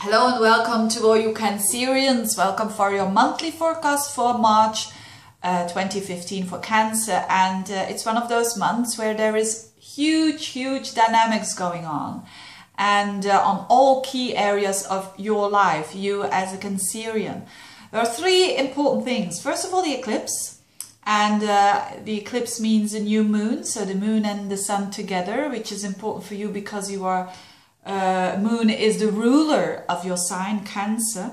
Hello and welcome to all you Cancerians. Welcome for your monthly forecast for March 2015 for Cancer. And it's one of those months where there is huge dynamics going on. And on all key areas of your life, you as a Cancerian. There are three important things. First of all, the eclipse. And the eclipse means a new moon. So the moon and the sun together, which is important for you because you are... moon is the ruler of your sign, Cancer.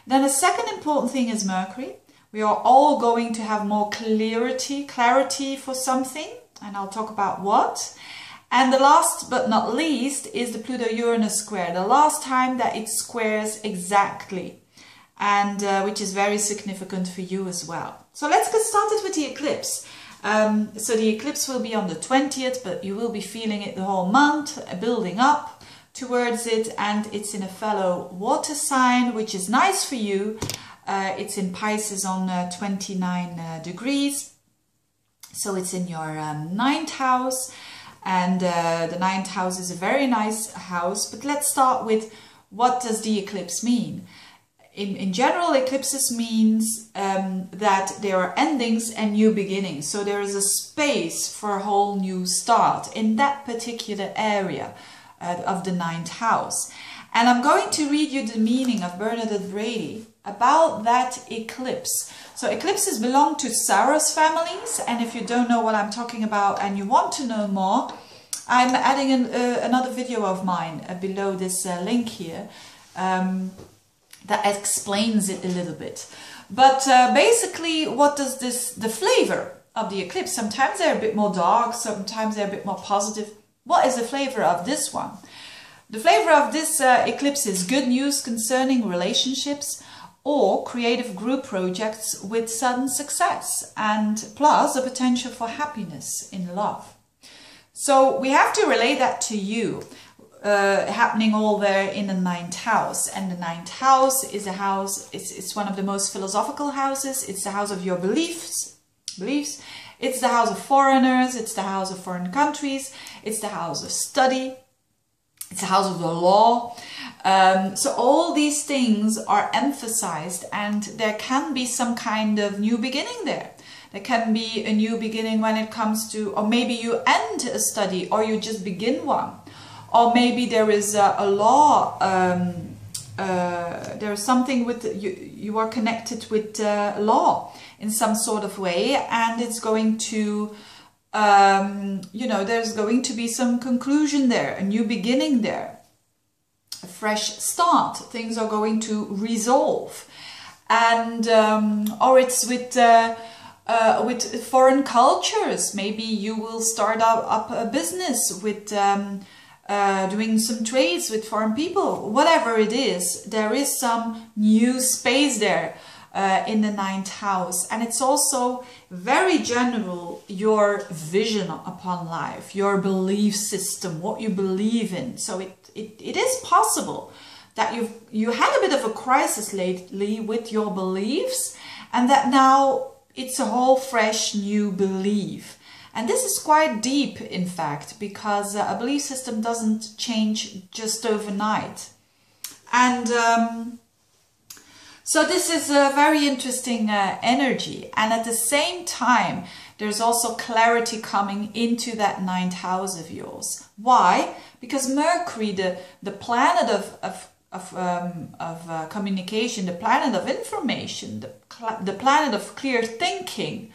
Then the second important thing is Mercury. We are all going to have more clarity for something, and I'll talk about what. And the last but not least is the Pluto-Uranus square, the last time that it squares exactly, and which is very significant for you as well. So let's get started with the eclipse. So the eclipse will be on the 20th, but you will be feeling it the whole month, building up towards it, and it's in a fellow water sign, which is nice for you. It's in Pisces on 29 degrees, so it's in your 9th house, and the 9th house is a very nice house. But let's start with, what does the eclipse mean? In general, eclipses means that there are endings and new beginnings, so there is a space for a whole new start in that particular area of the 9th house. And I'm going to read you the meaning of Bernadette Brady about that eclipse. So eclipses belong to Saros families, and if you don't know what I'm talking about and you want to know more, I'm adding another video of mine below this link here that explains it a little bit. But basically, what does the flavor of the eclipse? Sometimes they're a bit more dark, sometimes they're a bit more positive. What is the flavor of this one? The flavor of this eclipse is good news concerning relationships or creative group projects with sudden success, and plus a potential for happiness in love. So we have to relate that to you, happening all there in the 9th house. And the 9th house is a house, it's one of the most philosophical houses. It's the house of your beliefs. It's the house of foreigners, it's the house of foreign countries, it's the house of study, it's the house of the law. So all these things are emphasized, and there can be some kind of new beginning there. There can be a new beginning when it comes to, or maybe you end a study or you just begin one. Or maybe there is a law, there is something with, you are connected with law in some sort of way, and it's going to, you know, there's going to be some conclusion there, a new beginning there, a fresh start. Things are going to resolve, and or it's with foreign cultures. Maybe you will start up a business with doing some trades with foreign people. Whatever it is, there is some new space there. In the 9th house, and it's also very general, your vision upon life, your belief system, what you believe in. So it is possible that you had a bit of a crisis lately with your beliefs, and that now it's a whole fresh new belief. And this is quite deep, in fact, because a belief system doesn't change just overnight. And so this is a very interesting energy, and at the same time there's also clarity coming into that 9th house of yours. Why? Because Mercury, the planet of communication, the planet of information, the planet of clear thinking,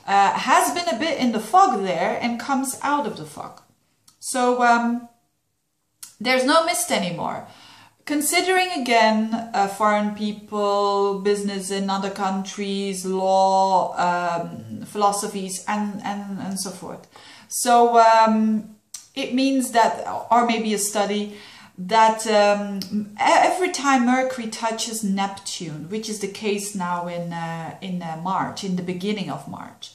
has been a bit in the fog there and comes out of the fog. So there's no mist anymore. Considering again foreign people, business in other countries, law, philosophies, and so forth. So it means that, or maybe a study, that every time Mercury touches Neptune, which is the case now in March, in the beginning of March,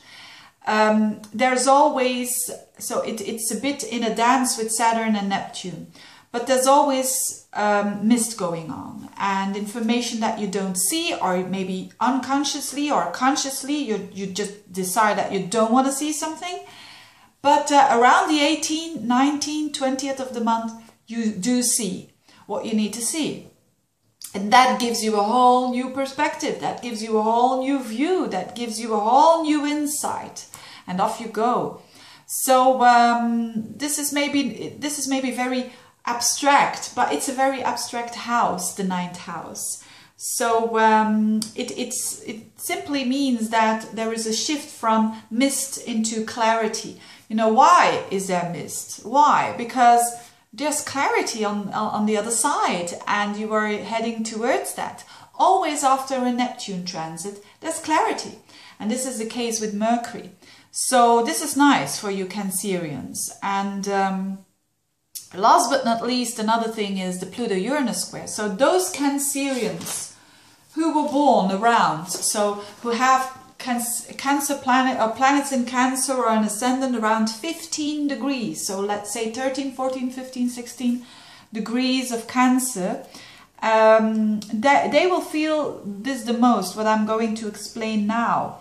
there's always, so it's a bit in a dance with Saturn and Neptune. But there's always mist going on, and information that you don't see, or maybe unconsciously or consciously, you just decide that you don't want to see something. But around the 18th, 19th, 20th of the month, you do see what you need to see. And that gives you a whole new perspective, that gives you a whole new view, that gives you a whole new insight, and off you go. So this is maybe very abstract, but it's a very abstract house, the 9th house. So it simply means that there is a shift from mist into clarity. You know, why is there mist? Why? Because there's clarity on the other side, and you are heading towards that. Always after a Neptune transit, there's clarity. And this is the case with Mercury. So this is nice for you Cancerians. And last but not least, another thing is the Pluto-Uranus square. So those Cancerians who were born around, so who have Cancer planet or planets in Cancer or an ascendant around 15 degrees, so let's say 13, 14, 15, 16 degrees of Cancer, they will feel this the most, what I'm going to explain now.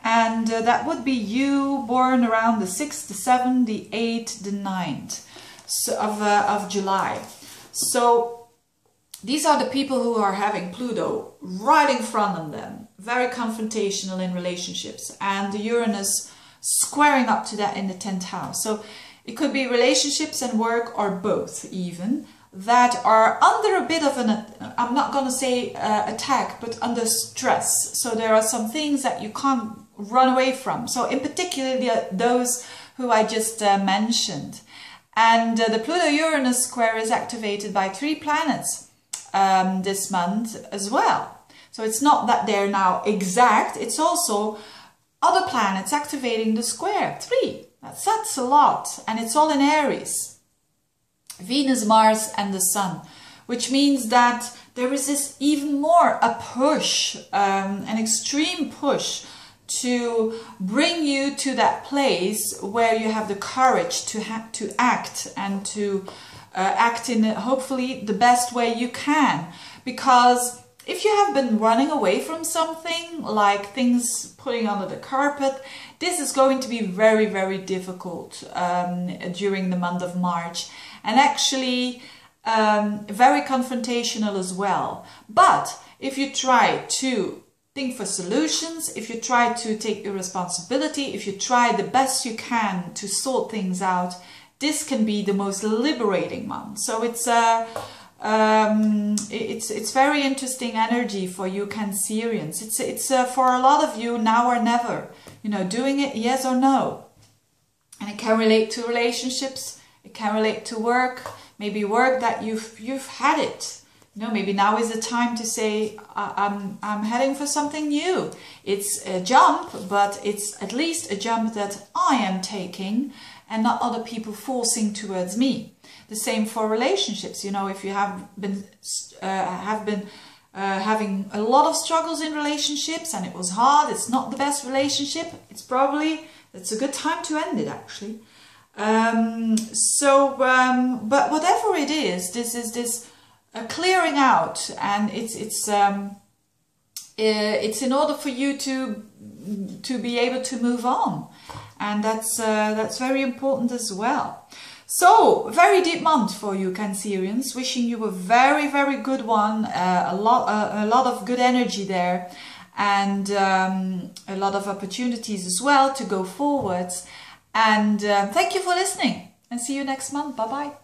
And that would be you born around the 6th, the 7th, the 8th, the 9th of July. So these are the people who are having Pluto right in front of them, very confrontational in relationships, and the Uranus squaring up to that in the 10th house. So it could be relationships and work, or both even, that are under a bit of an, I'm not going to say attack, but under stress. So there are some things that you can't run away from. So in particular, those who I just mentioned. And the Pluto-Uranus square is activated by 3 planets this month as well. So it's not that they're now exact, it's also other planets activating the square. 3, that's a lot, and it's all in Aries. Venus, Mars and the Sun, which means that there is this even more a push, an extreme push to bring you to that place where you have the courage to act, and to act in hopefully the best way you can. Because if you have been running away from something, like things putting under the carpet, this is going to be very, very difficult during the month of March, and actually very confrontational as well. But if you try to think for solutions, if you try to take your responsibility, if you try the best you can to sort things out, this can be the most liberating month. So it's very interesting energy for you Cancerians. It's for a lot of you now or never. You know, doing it yes or no. And it can relate to relationships. It can relate to work. Maybe work that you've had it. You know, maybe now is the time to say, I'm heading for something new. It's a jump, but it's at least a jump that I am taking, and not other people forcing towards me. The same for relationships. You know, if you have been having a lot of struggles in relationships and it was hard, it's not the best relationship, it's a good time to end it actually. But whatever it is, this is this clearing out, and it's in order for you to be able to move on, and that's very important as well. So, very deep month for you Cancerians, wishing you a very, very good one, a lot of good energy there, and a lot of opportunities as well to go forwards. And thank you for listening, and see you next month. Bye bye.